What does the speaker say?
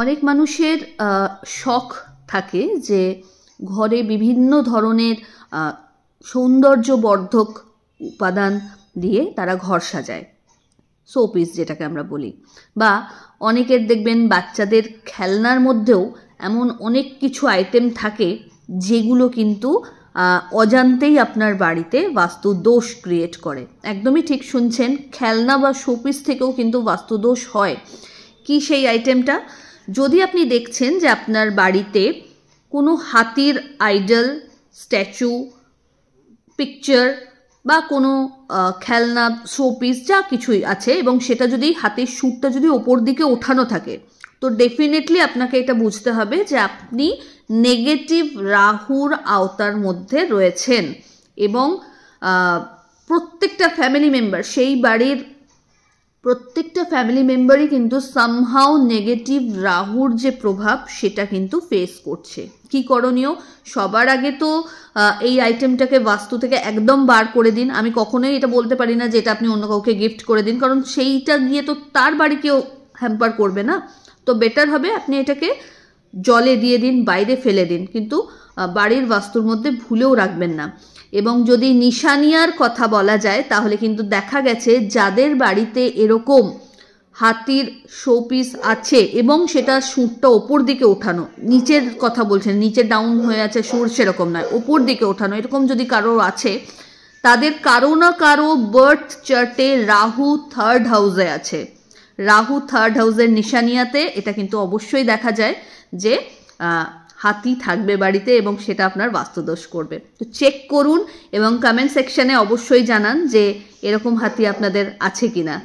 অনেক মানুষের শখ থাকে যে ঘরে বিভিন্ন ধরনের সৌন্দর্যবর্ধক উপাদান দিয়ে তারা ঘর সাজায়, শোপিস যেটাকে আমরা বলি। বা অনেকের দেখবেন বাচ্চাদের খেলনার মধ্যেও এমন অনেক কিছু আইটেম থাকে যেগুলো কিন্তু অজান্তেই আপনার বাড়িতে বাস্তু দোষ ক্রিয়েট করে। একদমই ঠিক শুনছেন, খেলনা বা শোপিস থেকেও কিন্তু বাস্তু দোষ হয়। কি সেই আইটেমটা? যদি আপনি দেখছেন যে আপনার বাড়িতে কোনো হাতির আইডল, স্ট্যাচু, পিকচার বা কোনো খেলনা, শোপিস যা কিছুই আছে এবং সেটা যদি হাতের সুরটা যদি ওপর দিকে ওঠানো থাকে, তো ডেফিনেটলি আপনাকে এটা বুঝতে হবে যে আপনি নেগেটিভ রাহুর আওতার মধ্যে রয়েছেন। এবং প্রত্যেকটা ফ্যামিলি মেম্বার, সেই বাড়ির প্রত্যেকটা ফ্যামিলি মেম্বারই কিন্তু সামহাও নেগেটিভ রাহুর যে প্রভাব সেটা কিন্তু ফেস করছে। কি করণীয়? সবার আগে তো এই আইটেমটাকে বাস্তু থেকে একদম বার করে দিন। আমি কখনোই এটা বলতে পারি না যে এটা আপনি অন্য কাউকে গিফট করে দিন, কারণ সেইটা গিয়ে তো তার বাড়ি কেউ হ্যাম্পার করবে না। তো বেটার হবে আপনি এটাকে জলে দিয়ে দিন, বাইরে ফেলে দিন, কিন্তু বাড়ির বাস্তুর মধ্যে ভুলেও রাখবেন না। এবং যদি নিশানিয়ার কথা বলা যায় তাহলে কিন্তু দেখা গেছে যাদের বাড়িতে এরকম হাতির শোপিস আছে এবং সেটা সুরটা ওপর দিকে ওঠানো, নিচের কথা বলছেন, নিচে ডাউন হয়ে আছে সুর, সেরকম নয়, ওপর দিকে ওঠানো, এরকম যদি কারো আছে, তাদের কারো না কারো বার্থ চার্টে রাহু 3rd হাউসে আছে। রাহু 3rd হাউসের নিশানিয়াতে এটা কিন্তু অবশ্যই দেখা যায় যে হাতি থাকবে বাড়িতে এবং সেটা আপনার বাস্তুদোষ করবে। তো চেক করুন এবং কমেন্ট সেকশনে অবশ্যই জানান যে এরকম হাতি আপনাদের আছে কিনা।